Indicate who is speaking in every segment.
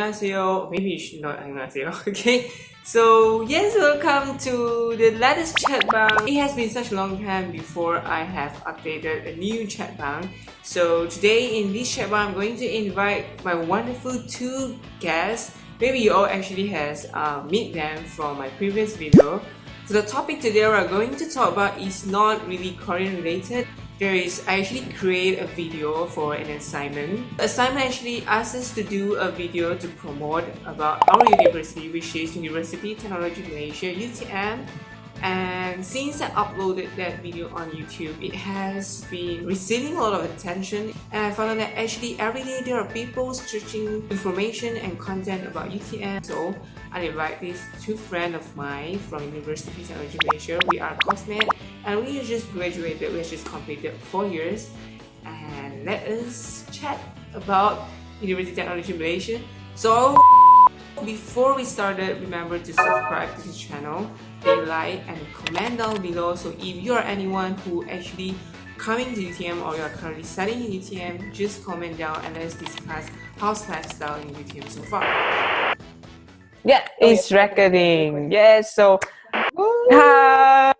Speaker 1: 안녕하세요. Maybe you should not 안녕하세요. Okay. So yes, welcome to the latest chat bang. It has been such a long time before I have updated a new chat bang. So today in this chat bang, I'm going to invite my wonderful two guests. Maybe you all actually has meet them from my previous video. So the topic today we're going to talk about is not really Korean related. I actually create a video for an assignment. The assignment actually asks us to do a video to promote about our university, which is Universiti Teknologi Malaysia, UTM. And since I uploaded that video on YouTube, it has been receiving a lot of attention, and I found out that actually every day there are people searching information and content about UTM. So I invite these two friends of mine from Universiti Teknologi Malaysia. We are coursemates and we just graduated, we just completed 4 years, and let us chat about Universiti Teknologi Malaysia. So before we started, remember to subscribe to this channel, leave like and comment down below. So if you are anyone who actually coming to UTM or you are currently studying in UTM, just comment down and let's discuss how's lifestyle in UTM so far. Yeah, it's recording. Yes, so hi.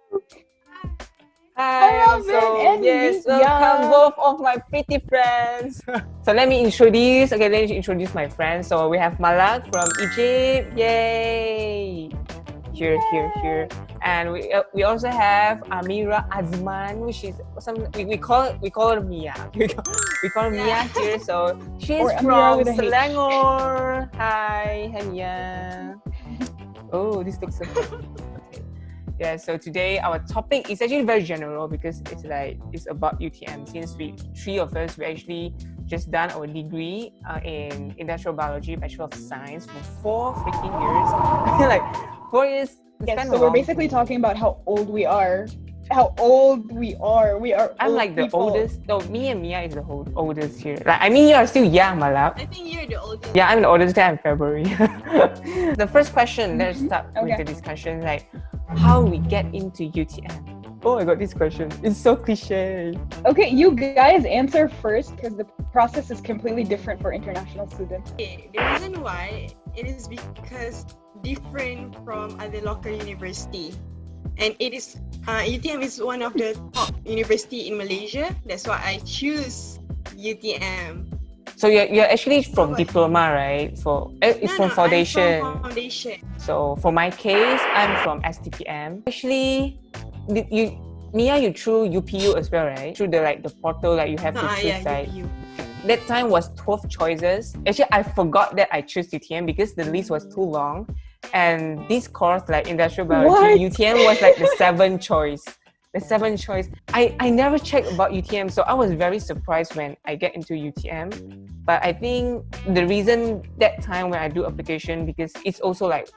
Speaker 1: Hi, so yes, welcome both of my pretty friends. So let me introduce my friends. So we have Malak from Egypt, yay! Here. And we also have Amira Azman, which is we call her Mia. we call her Mia here. So she's from Selangor. Hi, Mia. Oh, this looks so good. Yeah, so today our topic is actually very general because it's about UTM. Since three of us, we actually just done our degree in industrial biology, Bachelor of Science for 4 freaking years. I feel like 4 years.
Speaker 2: Yes, so we're basically talking about how old we are. We are.
Speaker 1: I'm like the
Speaker 2: people.
Speaker 1: oldest. No, me and Mia is the oldest here. Like, I mean, you are still young, Malak.
Speaker 3: I think you're the oldest.
Speaker 1: Yeah, I'm the oldest guy in February. The first question, let's start with the discussion. Like, how we get into UTM? Oh, I got this question. It's so cliche.
Speaker 2: Okay, you guys answer first because the process is completely different for international students.
Speaker 3: Okay, the reason why it is because different from other local university, and it is UTM is one of the top university in Malaysia. That's why I choose UTM.
Speaker 1: So you're actually from diploma, right? It's from foundation.
Speaker 3: I'm from foundation.
Speaker 1: So for my case, I'm from STPM. Actually, Mia, you through UPU as well, right? Through the portal that you have to choose, right? UPU. That time was 12 choices. Actually, I forgot that I chose UTM because the list was too long. And this course, like industrial biology, UTM was like the 7th choice. The 7th choice. I never checked about UTM, so I was very surprised when I get into UTM. But I think the reason that time when I do application, because it's also like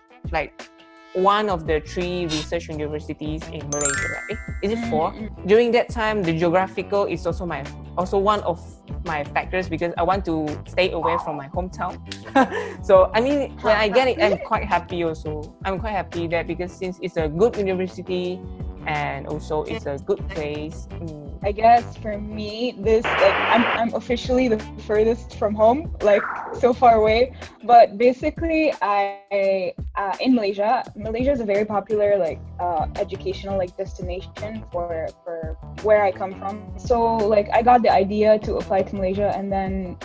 Speaker 1: one of the 3 research universities in Malaysia, right? Is it 4? During that time, the geographical is also one of my factors because I want to stay away from my hometown. So I mean, when I get it, I'm quite happy also. I'm quite happy that because since it's a good university and also it's a good place.
Speaker 2: I guess for me, I'm officially the furthest from home, like so far away. But basically, I in Malaysia is a very popular educational destination for where I come from. So I got the idea to apply to Malaysia, and then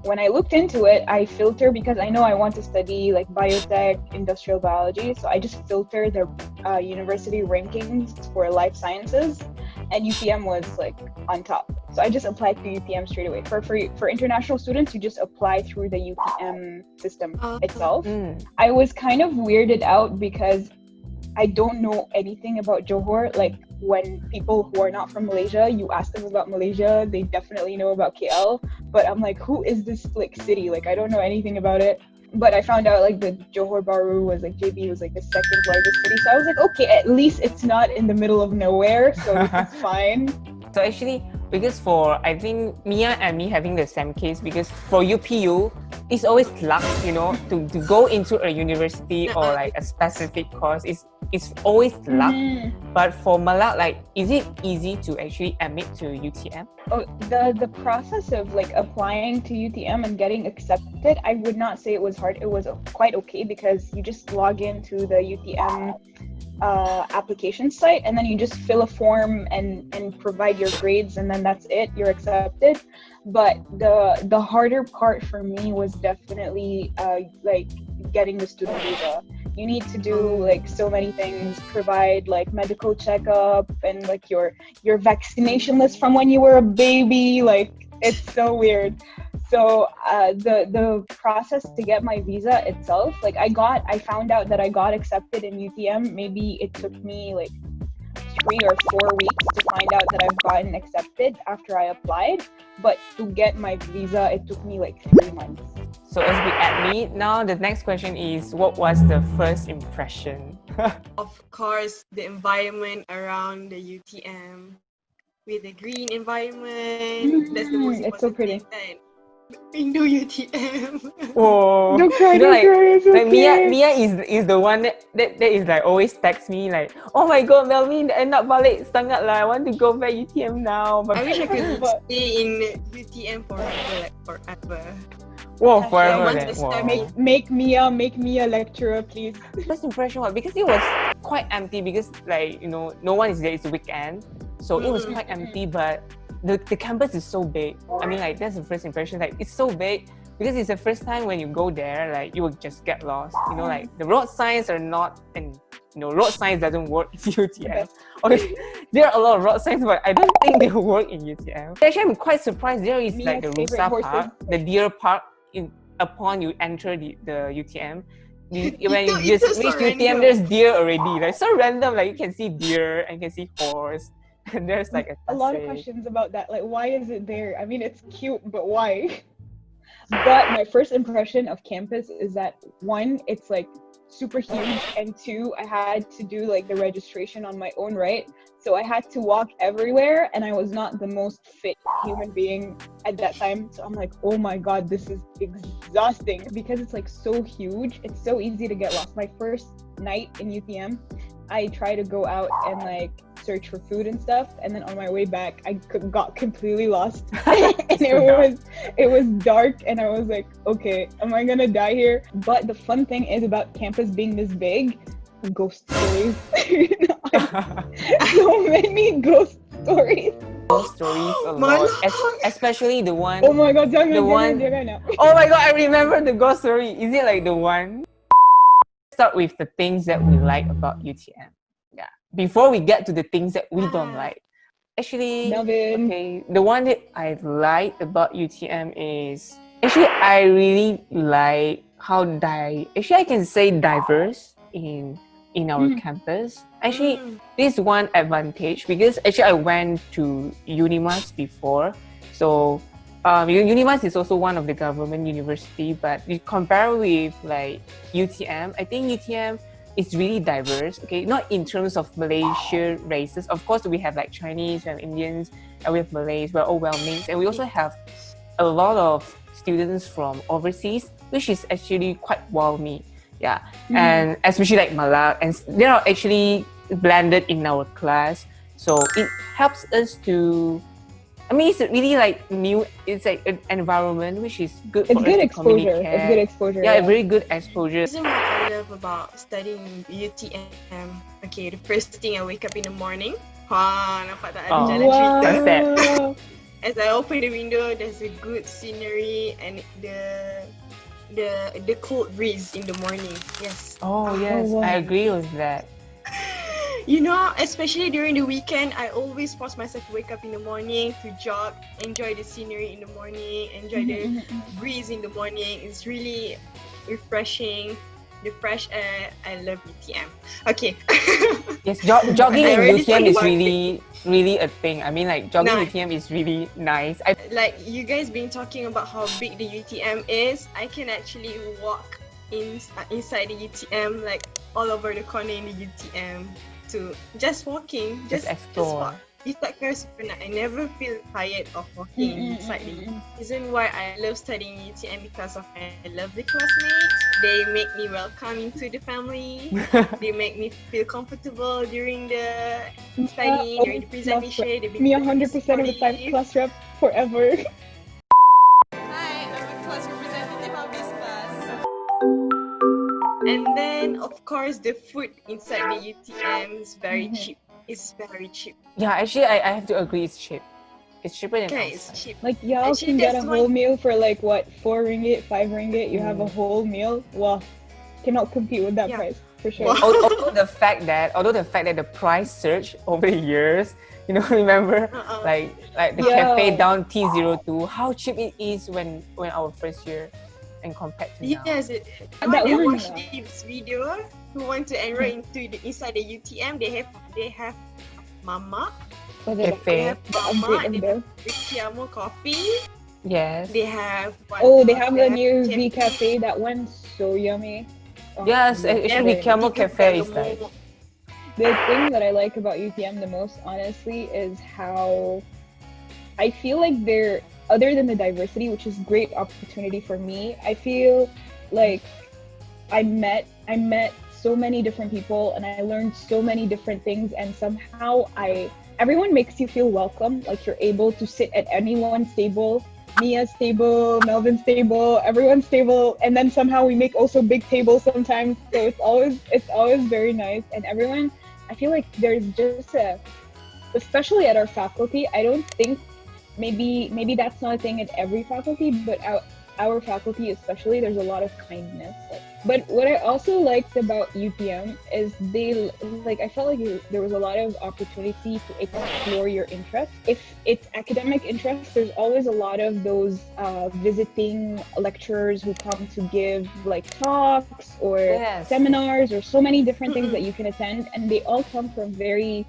Speaker 2: when I looked into it, I filter because I know I want to study biotech, industrial biology. So I just filter the university rankings for life sciences. And UTM was on top. So I just applied to UTM straight away. For international students, you just apply through the UTM system itself. I was kind of weirded out because I don't know anything about Johor. When people who are not from Malaysia, you ask them about Malaysia, they definitely know about KL. But I'm like, who is this city? I don't know anything about it. But I found out the Johor Bahru was JB was the 2nd largest city. So I was like, okay, at least it's not in the middle of nowhere, so it's fine.
Speaker 1: So actually, because I think Mia and me having the same case, because for UPU, it's always luck, to go into a university or a specific course. it's always luck.
Speaker 2: Mhm.
Speaker 1: But for Malak, like, is it easy to actually admit to UTM?
Speaker 2: Oh, the process of like applying to UTM and getting accepted, I would not say it was hard. It was quite okay because you just log into the UTM application site, and then you just fill a form and provide your grades, and then that's it. You're accepted. But the harder part for me was definitely like getting the student visa. You need to do like so many things, provide like medical checkup and like your vaccination list from when you were a baby. Like, it's so weird. So the process to get my visa itself, like I found out that I got accepted in UTM. Maybe it took me like 3 or 4 weeks to find out that I've gotten accepted after I applied. But to get my visa, it took me like 3 months.
Speaker 1: So as we admit, now the next question is, what was the first impression?
Speaker 3: Of course, the environment around the UTM with the green environment. That's the most important
Speaker 2: It's so pretty.
Speaker 3: thing. Indo UTM.
Speaker 1: Whoa.
Speaker 2: Don't cry,
Speaker 1: You know,
Speaker 2: don't cry, it's
Speaker 1: like
Speaker 2: okay.
Speaker 1: Mia is the one that is like always text me like, oh my god, Melvin, nak balik sangat lah. I want to go back UTM now. But
Speaker 3: I wish I could stay in UTM forever, like forever.
Speaker 1: whoa,
Speaker 2: Yeah,
Speaker 1: forever
Speaker 3: once
Speaker 1: then.
Speaker 3: I
Speaker 1: Wow.
Speaker 3: start
Speaker 2: Make me a lecturer, please.
Speaker 1: First impression was because it was quite empty because like, you know, no one is there. It's a weekend, so it was quite empty. But the campus is so big. I mean, like, that's the first impression. Like, it's so big because it's the first time when you go there, like, you will just get lost. You know, like, the road signs are not, and you know, road signs doesn't work in UTM. Okay, there are a lot of road signs, but I don't think they work in UTM. Actually, I'm quite surprised. There is like the
Speaker 2: Mia's favorite
Speaker 1: Rusa
Speaker 2: horses.
Speaker 1: Park, the deer park. Upon you enter the UTM, when you
Speaker 3: It's
Speaker 1: just
Speaker 3: so
Speaker 1: reach
Speaker 3: random.
Speaker 1: UTM, there's deer already. Like, so random. Like, you can see deer and you can see horse, and there's like
Speaker 2: A lot of
Speaker 1: tasik.
Speaker 2: questions about that. Like, why is it there? I mean, it's cute, but why? But my first impression of campus is that, one, it's like super huge, and two, I had to do like the registration on my own, right? So I had to walk everywhere, and I was not the most fit human being at that time. So I'm like, oh my god, this is exhausting because it's like so huge. It's so easy to get lost. My first night in UTM, I tried to go out and like search for food and stuff, and then on my way back, I got completely lost. And it was dark, and I was like, okay, am I gonna die here? But the fun thing is about campus being this big, ghost stories. So many ghost stories.
Speaker 1: Ghost stories a
Speaker 3: My
Speaker 1: lot, especially the one.
Speaker 2: Oh my god,
Speaker 1: one-
Speaker 2: jangan now.
Speaker 1: Oh my god, I remember the ghost story. Is it like the one? Start with the things that we like about UTM. Yeah. Before we get to the things that we don't like. Actually,
Speaker 2: Melvin.
Speaker 1: okay, the one that I like about UTM is actually I really like how actually I can say diverse in our campus. Actually, this is one advantage because actually I went to Unimas before, so Unimas is also one of the government university, but you compare with like UTM, I think UTM is really diverse. Okay, not in terms of Malaysian races. Of course, we have like Chinese, we have Indians, and we have Malays. We're all well mixed, and we also have a lot of students from overseas, which is actually quite warming. Yeah, and especially like Malak, and they are actually blended in our class, so it helps us to. I mean, it's really like new. It's like an environment which is good
Speaker 2: It's
Speaker 1: for
Speaker 2: good
Speaker 1: us to
Speaker 2: exposure.
Speaker 1: communicate.
Speaker 2: It's good exposure.
Speaker 1: Yeah, very good exposure.
Speaker 3: The reason what I love about studying UTM, okay, the first thing I wake up in the morning, nampak tak ada
Speaker 1: Oh.
Speaker 3: jalan cerita.
Speaker 1: What's that?
Speaker 3: As I open the window, there's a good scenery and the cold breeze in the morning. Yes.
Speaker 1: Oh yes,
Speaker 2: wow.
Speaker 1: I agree with that.
Speaker 3: You know, especially during the weekend, I always force myself to wake up in the morning to jog, enjoy the scenery in the morning, enjoy the breeze in the morning. It's really refreshing. The fresh air. I love UTM. Okay.
Speaker 1: Yes, jogging
Speaker 3: I
Speaker 1: in
Speaker 3: already
Speaker 1: UTM is
Speaker 3: talked about
Speaker 1: really a thing. I mean, like jogging in
Speaker 3: Nice.
Speaker 1: UTM is really nice.
Speaker 3: Like you guys been talking about how big the UTM is. I can actually walk inside the UTM, like all over the corner in the UTM, to just walking,
Speaker 1: Just explore.
Speaker 3: walk. It's tak rasa penat. I never feel tired of walking inside the reason why I love studying UTM because of my lovely classmates. They make me welcome into the family. They make me feel comfortable during the studying, during the presentation. They make
Speaker 2: Me 100% of the time, class rep forever.
Speaker 4: Hi, I'm a class representative of this class.
Speaker 3: And then, of course, the food inside the UTM is very cheap. It's very cheap.
Speaker 1: Yeah, actually, I have to agree. It's cheap. It's cheaper than
Speaker 3: Okay, it's
Speaker 1: outside.
Speaker 3: cheap.
Speaker 2: Like y'all
Speaker 3: Actually,
Speaker 2: can get a
Speaker 3: that's
Speaker 2: whole
Speaker 3: one-
Speaker 2: meal for like what, 4 ringgit, 5 ringgit. You have a whole meal. Wow, cannot compete with that
Speaker 3: Yeah.
Speaker 2: price for sure.
Speaker 3: Wow.
Speaker 1: Although the fact that the price surged over the years, remember like the
Speaker 2: Yeah.
Speaker 1: cafe down T02, how cheap it is when our first year, and compared to now.
Speaker 3: Yes,
Speaker 2: That
Speaker 3: when I
Speaker 2: one,
Speaker 3: watch this video, who want to enroll into inside the UTM, they have mama,
Speaker 2: Was it
Speaker 1: Cafe.
Speaker 3: they have mama,
Speaker 2: upgrade
Speaker 3: they
Speaker 2: of
Speaker 3: have Richiamo coffee,
Speaker 1: Yes.
Speaker 3: they have
Speaker 2: Oh, they have the new
Speaker 3: cafe.
Speaker 2: V Cafe. That one's so yummy. Oh,
Speaker 1: Yes,
Speaker 2: yeah,
Speaker 1: actually,
Speaker 2: very
Speaker 1: Camel
Speaker 3: Tiga
Speaker 1: Cafe is
Speaker 3: Galomo.
Speaker 1: like
Speaker 2: The thing that I like about UTM the most, honestly, is how I feel like they're, other than the diversity, which is great opportunity for me, I feel like I met so many different people and I learned so many different things, and somehow everyone makes you feel welcome. Like you're able to sit at anyone's table, Mia's table, Melvin's table, everyone's table, and then somehow we make also big tables sometimes. So it's always very nice, and everyone, I feel like there's just especially at our faculty, I don't think, maybe that's not a thing at every faculty, but our faculty especially, there's a lot of kindness. But what I also liked about UTM is I felt like there was a lot of opportunity to explore your interests. If it's academic interests, there's always a lot of those visiting lecturers who come to give like talks or
Speaker 1: Yes.
Speaker 2: seminars or so many different things that you can attend, and they all come from very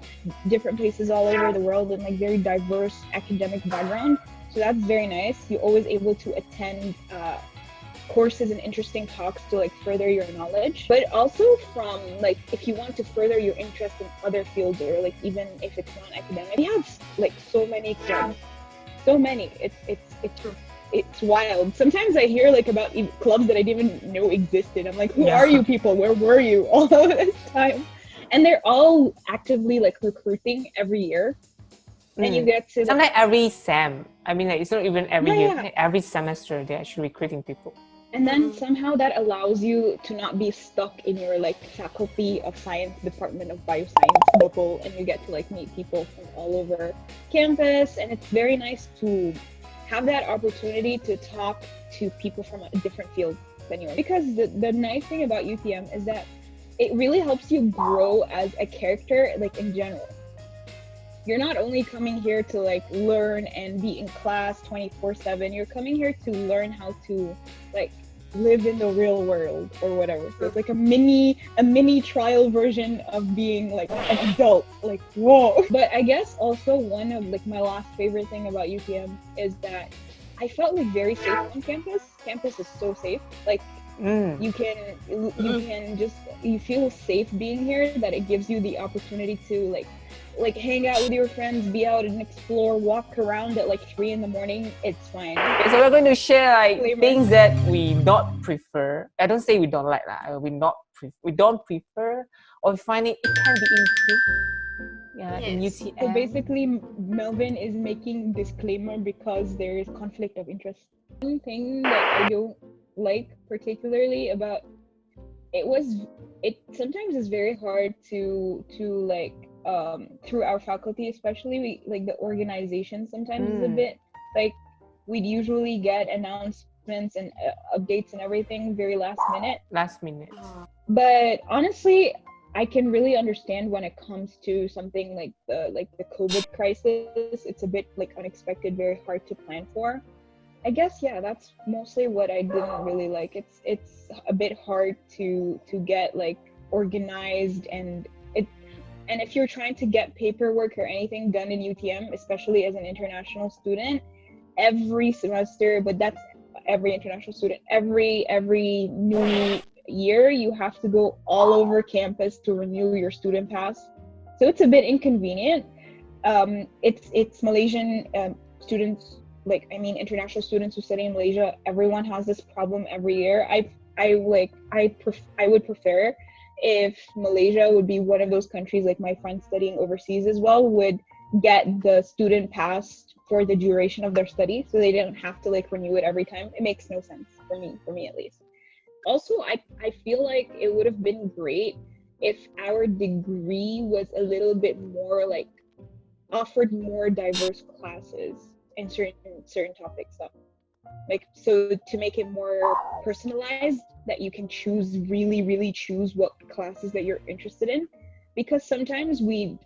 Speaker 2: different places all over the world and like very diverse academic background. So that's very nice. You're always able to attend courses and interesting talks to like further your knowledge, but also from like if you want to further your interest in other fields, or like even if it's not academic, we have like so many clubs, so many. It's wild. Sometimes I hear like about clubs that I didn't even know existed. I'm like, who
Speaker 1: Yeah.
Speaker 2: are you people? Where were you all of this time? And they're all actively like recruiting every year. And you get to
Speaker 1: sometimes every sem. I mean, like it's not even every year.
Speaker 2: Yeah.
Speaker 1: Like, every semester, they're actually recruiting people.
Speaker 2: and then somehow that allows you to not be stuck in your like faculty of science department of bioscience bubble, and you get to like meet people from all over campus, and it's very nice to have that opportunity to talk to people from a different field anyway. Because the nice thing about UTM is that it really helps you grow as a character, like in general. You're not only coming here to like learn and be in class 24/7, you're coming here to learn how to like live in the real world or whatever. So it's like a mini trial version of being like an adult. Like, whoa. But I guess also one of like my last favorite thing about UTM is that I felt like very safe on campus. Campus is so safe. Like you can just, you feel safe being here, that it gives you the opportunity to like hang out with your friends, be out and explore, walk around at like 3 a.m. It's fine.
Speaker 1: Okay, so we're going to share like
Speaker 2: Disclaimer.
Speaker 1: things that we not prefer. I don't say we don't like that. We don't prefer, or find it can be improved. Yeah, in
Speaker 3: Yes.
Speaker 1: UTM.
Speaker 2: So basically, Melvin is making disclaimer because there is conflict of interest. One thing that I don't like particularly about it sometimes is very hard to like through our faculty, especially like the organization sometimes is a bit like we'd usually get announcements and updates and everything very last minute. But honestly, I can really understand when it comes to something like the COVID crisis. It's a bit like unexpected, very hard to plan for. I guess that's mostly what I didn't really like. It's a bit hard to get like organized, and if you're trying to get paperwork or anything done in UTM, especially as an international student, every semester, but that's every international student, every new year you have to go all over campus to renew your student pass. So it's a bit inconvenient. it's Malaysian students, like I mean international students who study in Malaysia. Everyone has this problem every year. I would prefer if Malaysia would be one of those countries, like my friends studying overseas as well, would get the student pass for the duration of their study, so they didn't have to like renew it every time. It makes no sense for me at least. Also, I feel like it would have been great if our degree was a little bit more like offered more diverse classes in certain topics, like so to make it more personalized, that you can choose really choose what classes that you're interested in, because sometimes we'd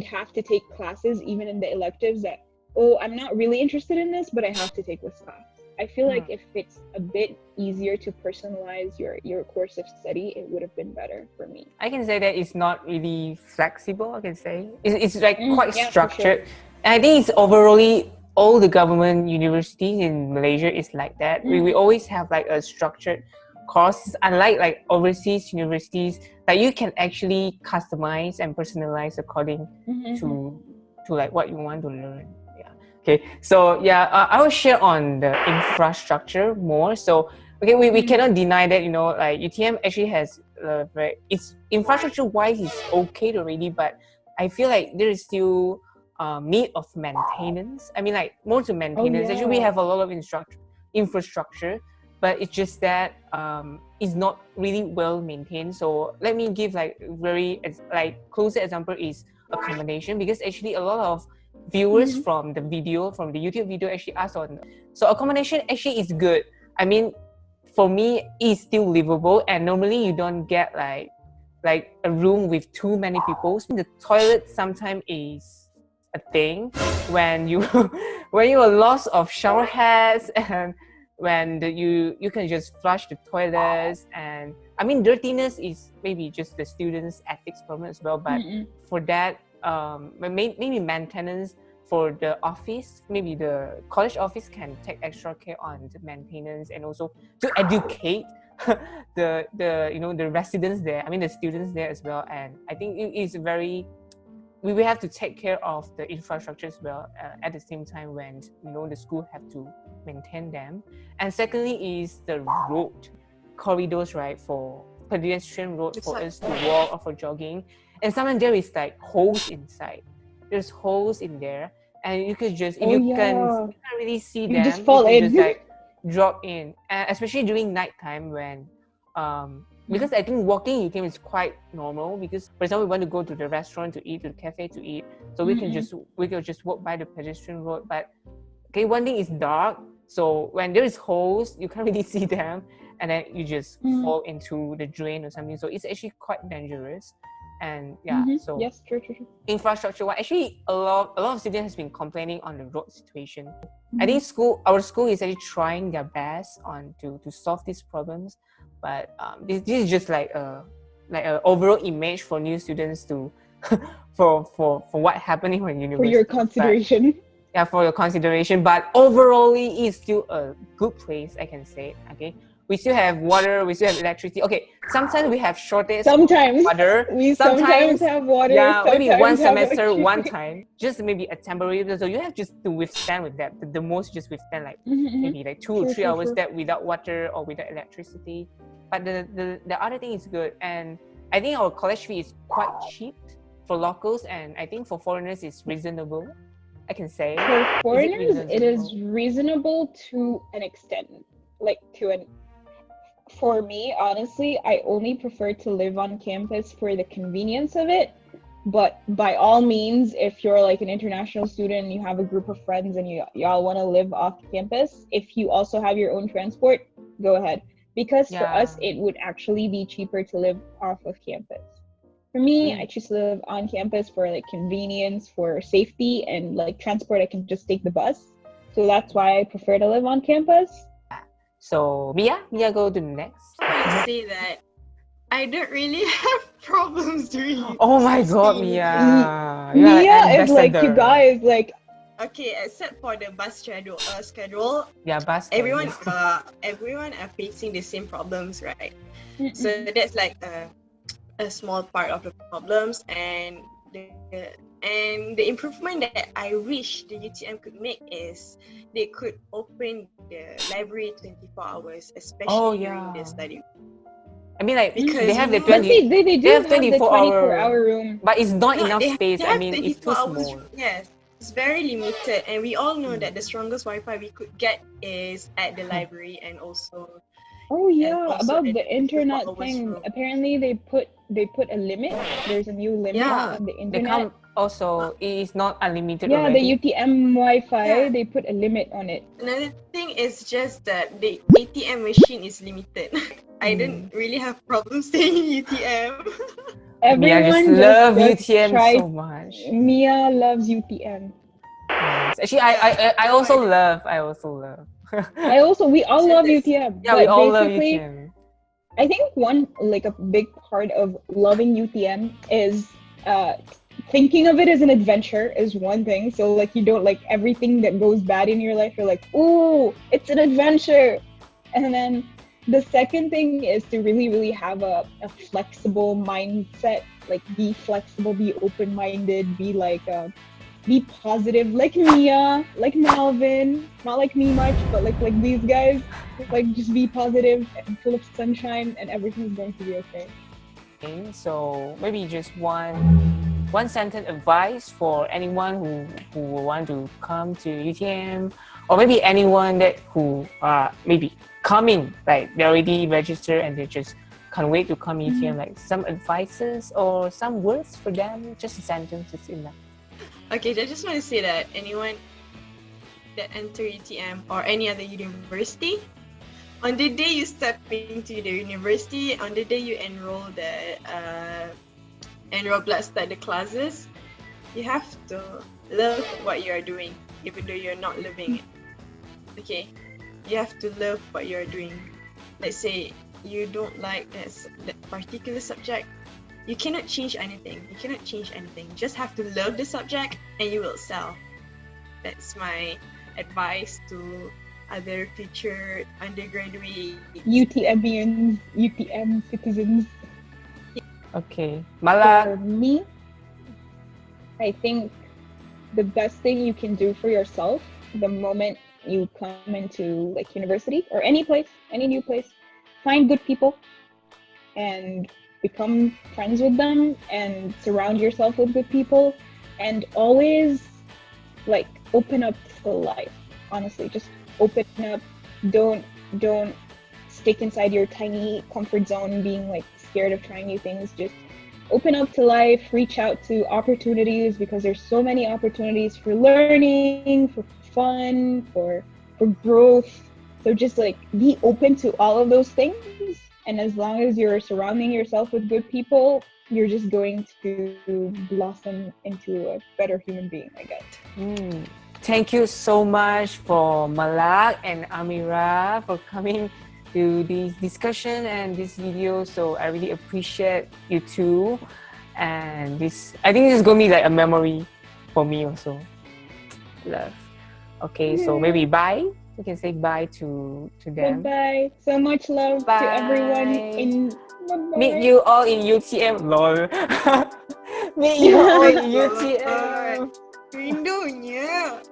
Speaker 2: have to take classes even in the electives that, oh, I'm not really interested in this, but I have to take this class. I feel like if it's a bit easier to personalize your course of study, it would have been better for me.
Speaker 1: I can say that it's not really flexible. I can say it's like quite
Speaker 2: yeah,
Speaker 1: structured,
Speaker 2: for sure.
Speaker 1: and I think it's overall all the government universities in Malaysia is like that. We always have like a structured course, unlike like overseas universities that you can actually customize and personalize according to like what you want to learn. Okay, so yeah, I will share on the infrastructure more. So okay, we cannot deny that, you know, like UTM actually has it's infrastructure wise it's okay already, but I feel like there is still need of maintenance. I mean, like more to maintenance. Actually, we have a lot of infrastructure, but it's just that it's not really well maintained. So let me give like very like closer example is accommodation, because actually a lot of viewers from the YouTube video actually asked on. So accommodation actually is good. I mean, for me, it's still livable, and normally you don't get like a room with too many people. The toilet sometimes is a thing when you when you are lost of shower heads, and when you can just flush the toilets. And I mean, dirtiness is maybe just the students' ethics problem as well, but for that maybe maintenance for the office, maybe the college office can take extra care on the maintenance, and also to educate the you know the residents there, I mean the students there as well. And I think it is very, we will have to take care of the infrastructure as well at the same time when, you know, the school have to maintain them. And secondly is the road corridors, right, for pedestrian road for us to walk or for jogging. And sometimes there is like holes inside, there's holes in there, and you could just, if you can't really see
Speaker 2: you
Speaker 1: them,
Speaker 2: just fall
Speaker 1: you can
Speaker 2: in.
Speaker 1: just like drop in, especially during nighttime when because I think walking in UTM is quite normal, because for example we want to go to the restaurant to eat, to the cafe to eat, so we can just walk by the pedestrian road. But okay, one thing is dark, so when there is holes you can't really see them, and then you just fall into the drain or something, so it's actually quite dangerous. And so
Speaker 2: yes, true.
Speaker 1: infrastructure wise, actually a lot of students has been complaining on the road situation. I think our school is actually trying their best on to solve these problems, but this is just like a overall image for new students to for what happening when university.
Speaker 2: For your consideration.
Speaker 1: But, for your consideration, but overall it's still a good place, I can say. Okay, we still have water, we still have electricity. Okay, sometimes we have shortage of water.
Speaker 2: We sometimes have water.
Speaker 1: Yeah, maybe one
Speaker 2: sometimes have
Speaker 1: semester, one time, just maybe a temporary. So you have just to withstand with that. The most just withstand like maybe like 2 or 3 hours that without water or without electricity. But the other thing is good, and I think our college fee is quite cheap for locals, and I think for foreigners it's reasonable, I can say.
Speaker 2: For foreigners, it is reasonable to an extent. For me, honestly, I only prefer to live on campus for the convenience of it. But by all means, if you're like an international student and you have a group of friends and y'all want to live off campus, if you also have your own transport, go ahead. Because for us, it would actually be cheaper to live off of campus. For me, I choose to live on campus for like convenience, for safety, and like transport, I can just take the bus. So that's why I prefer to live on campus.
Speaker 1: So Mia, go to the next.
Speaker 3: I say that I don't really have problems during
Speaker 1: Oh my god, Mia.
Speaker 2: Mia is like, you guys, like,
Speaker 3: okay, except for the bus schedule.
Speaker 1: Yeah, bus.
Speaker 3: Everyone are facing the same problems, right? So that's like a small part of the problems, and And the improvement that I wish the UTM could make is they could open the library 24 hours, especially during the study.
Speaker 1: I mean, like
Speaker 3: Because
Speaker 1: they have the
Speaker 2: But
Speaker 1: 20.
Speaker 2: they do
Speaker 1: They have
Speaker 2: have the
Speaker 1: 24
Speaker 2: 24-hour room.
Speaker 1: but it's not
Speaker 3: no,
Speaker 1: enough space.
Speaker 3: they
Speaker 1: I
Speaker 3: have
Speaker 1: mean, it's
Speaker 3: 24
Speaker 1: too
Speaker 3: hours.
Speaker 1: small.
Speaker 3: Yes, it's very limited, and we all know that the strongest Wi-Fi we could get is at the library and also
Speaker 2: Oh yeah,
Speaker 3: also
Speaker 2: about
Speaker 3: at
Speaker 2: the
Speaker 3: the 24
Speaker 2: internet
Speaker 3: hours
Speaker 2: thing.
Speaker 3: room.
Speaker 2: Apparently they put a limit. There's a new limit
Speaker 3: Yeah.
Speaker 2: on the
Speaker 1: They
Speaker 2: internet.
Speaker 1: come also. It is not unlimited
Speaker 2: Yeah, the
Speaker 1: already.
Speaker 2: UTM Wi-Fi,
Speaker 3: Yeah.
Speaker 2: they put a limit on it.
Speaker 3: Another thing is just that the ATM machine is limited. I didn't really have problems staying in UTM.
Speaker 1: Mia just
Speaker 2: Everyone
Speaker 1: love
Speaker 2: just
Speaker 1: UTM
Speaker 2: try.
Speaker 1: so much.
Speaker 2: Mia loves UTM.
Speaker 1: Yes. Actually,
Speaker 3: Yeah.
Speaker 1: I also love. I also love.
Speaker 2: We all
Speaker 3: It's just
Speaker 2: love
Speaker 3: that
Speaker 2: UTM,
Speaker 1: Yeah, we
Speaker 2: but
Speaker 1: all love
Speaker 2: basically,
Speaker 1: UTM.
Speaker 2: I think one like a big part of loving UTM is thinking of it as an adventure is one thing. So like you don't like everything that goes bad in your life, you're like, ooh, it's an adventure. And then the second thing is to really, really have a flexible mindset, like be flexible, be open-minded, be positive, like Mia, like Melvin, not like me much, but like these guys, like just be positive and full of sunshine, and everything's going to be okay.
Speaker 1: Okay, so maybe just one sentence advice for anyone who will want to come to UTM, or maybe anyone that who maybe coming, like they already registered and they just can't wait to come UTM. Like some advices or some words for them. Just a sentence is enough.
Speaker 3: Okay, I just want to say that anyone that enter UTM or any other university, on the day you step into the university, on the day you enroll start the classes, you have to love what you are doing, even though you're not living it. Okay, you have to love what you are doing. Let's say you don't like that particular subject. You cannot change anything. You just have to love the subject and you will excel. That's my advice to other future undergraduate
Speaker 2: UTMians, UTM citizens.
Speaker 1: Okay,
Speaker 2: For
Speaker 1: Mala.
Speaker 2: me, I think the best thing you can do for yourself the moment you come into like university or any place, any new place, find good people and become friends with them and surround yourself with good people and always like open up to life. Honestly, just open up. Don't stick inside your tiny comfort zone being like scared of trying new things. Just open up to life, reach out to opportunities because there's so many opportunities for learning, for fun, for growth. So just like be open to all of those things, and as long as you're surrounding yourself with good people, you're just going to blossom into a better human being, I guess.
Speaker 1: Thank you so much for Malak and Amira for coming to this discussion and this video. So I really appreciate you two. And I think this is going to be like a memory for me also. Love. Okay, so maybe bye. You can say bye to them.
Speaker 2: Bye-bye. So much love
Speaker 1: Bye.
Speaker 2: to everyone in bye-bye.
Speaker 1: Meet you all in UTM. Lol. Meet you all in UTM.
Speaker 3: Rindunya.